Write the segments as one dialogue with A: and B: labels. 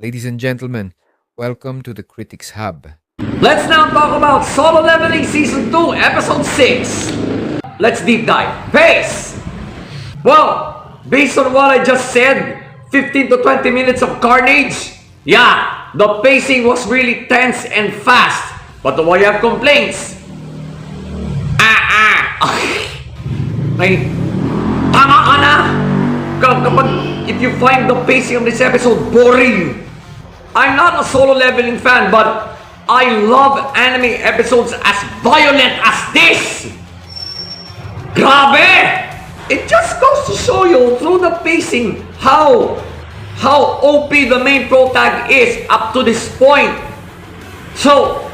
A: Ladies and gentlemen, welcome to the Critics Hub.
B: Let's now talk about Solo Leveling Season 2, Episode 6. Let's deep dive. Pace! Well, based on what I just said, 15 to 20 minutes of Carnage, yeah, the pacing was really tense and fast. But do I have complaints? Okay. Tama ka na! If you find the pacing of this episode boring, I'm not a Solo Leveling fan, but I love anime episodes as violent as this! Grabe! It just goes to show you through the pacing how OP the main protag is up to this point. So,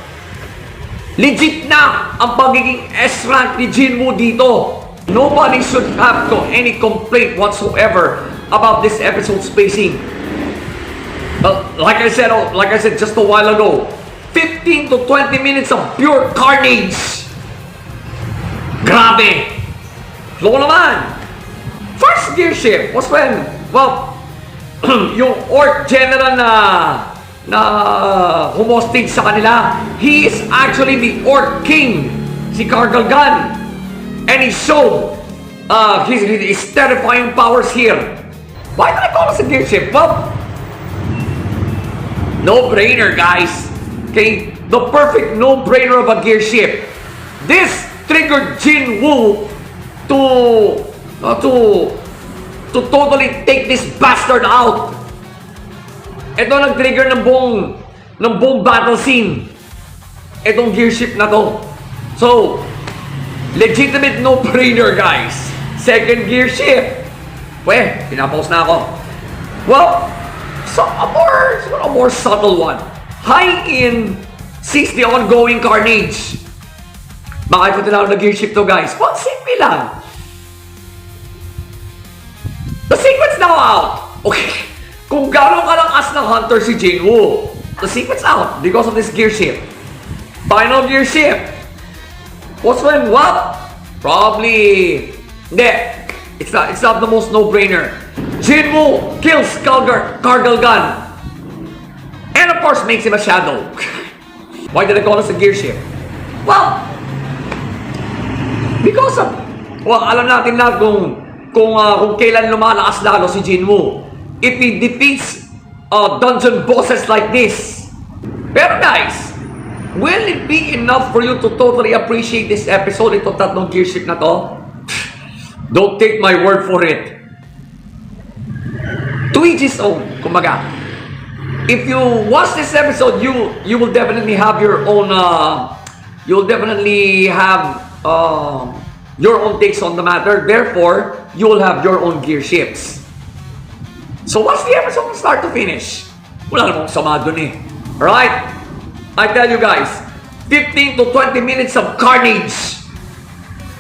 B: legit na ang pagiging S-rank ni Jinwoo dito. Nobody should have any complaint whatsoever about this episode's pacing. Like I said just a while ago, 15 to 20 minutes of pure carnage. Grabe! Flow naman! First gear shift was when, well, yung Orc General na humostage sa kanila, he is actually the Orc King, si Kargalgan. And he showed his terrifying powers here. Why did I call this a gear shift? Well, no-brainer, guys. Okay, the perfect no-brainer of a gear shift. This triggered Jinwoo to totally take this bastard out. Ito nag-trigger ng buong battle scene. Itong gear shift na to. So, legitimate no-brainer, guys. Second gear shift. Well, pinapause na ako. Well, a more subtle one. High-in sees the ongoing carnage. Bakit ko tinawag na gear shift to, guys? Well, simple lang. The secret's now out. Okay. Kung gano'n kalakas ng hunter si Jinwoo, the secret's out because of this gear shift. Final gear shift. What's when what? Probably... Hindi. It's not the most no-brainer. Jinwoo kills Kargalgan. And of course, makes him a shadow. Why did I call this a gear shift? Well, because of... Well, alam natin na kung kailan lumalakas lalo si Jinwoo. If he defeats dungeon bosses like this. Pero guys, will it be enough for you to totally appreciate this episode? Ito tatlong gear shift na to? Don't take my word for it. To each his own, kumbaga. If you watch this episode, you will definitely have your own your own takes on the matter. Therefore, you will have your own gear shifts. So watch the episode from start to finish. Wala namang sama dun eh. Alright? I tell you guys, 15 to 20 minutes of carnage.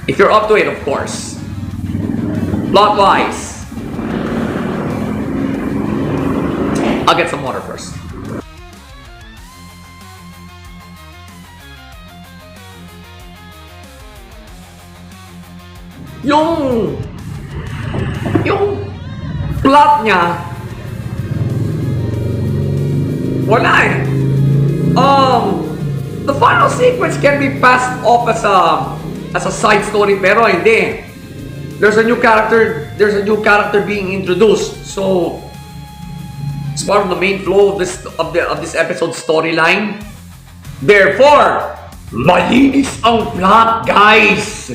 B: If you're up to it, of course. Plot-wise. I'll get some water first. Yung plot niya, wala eh. The final sequence can be passed off as a side story, pero hindi. There's a new character being introduced. So it's part of the main flow of this episode's storyline. Therefore, malinis ang plot, guys.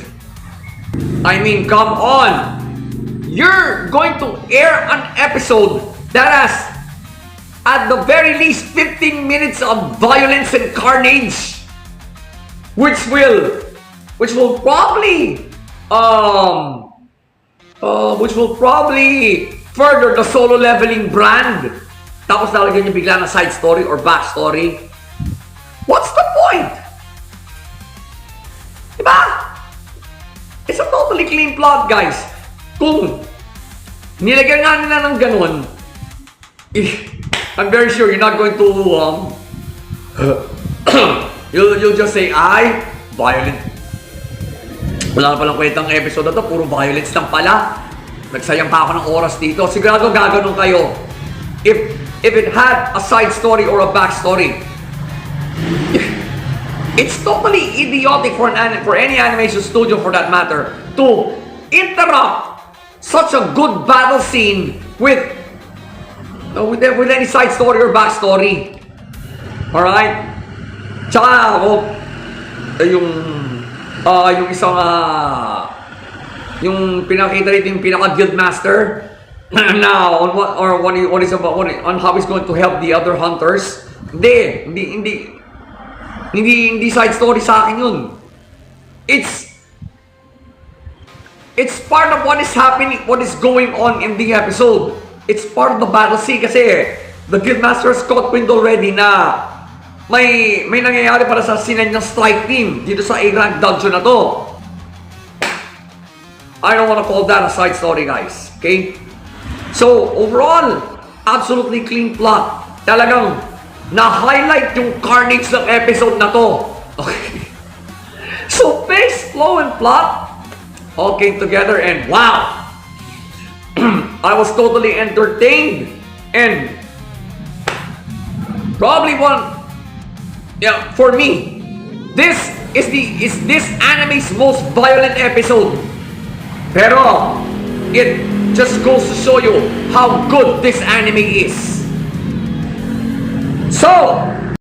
B: I mean, come on. You're going to air an episode that has, at the very least, 15 minutes of violence and carnage, which will probably further the Solo Leveling brand. Tapos lalagyan niyo bigla na side story or back story. What's the point? Diba? It's a totally clean plot, guys. Kung nilagyan nga nila ng ganun, I'm very sure you're not going to you'll just say, ay, violent. Wala na palang kwentang episode na to, puro violence lang pala. Nagsayang pa ako ng oras dito. Sigurado gaganon kayo. if it had a side story or a backstory. It's totally idiotic for any animation studio, for that matter, to interrupt such a good battle scene with any side story or backstory. Alright? Tsaka, yung isang, yung pinakita rito yung pinaka-guild master, now, on how he's going to help the other hunters. Hindi side story sa akin yun. It's part of what is happening, what is going on in the episode. It's part of the battle scene kasi the Guildmaster has caught wind already na may nangyayari para sa sinan ng strike team dito sa A-rank dungeon na to. I don't wanna call that a side story, guys. Okay? So, overall, absolutely clean plot. Talagang na-highlight yung carnage ng episode na to. Okay? So, pace, flow, and plot all came together and wow! I was totally entertained and probably for me, this is this anime's most violent episode. Pero it just goes to show you how good this anime is. So,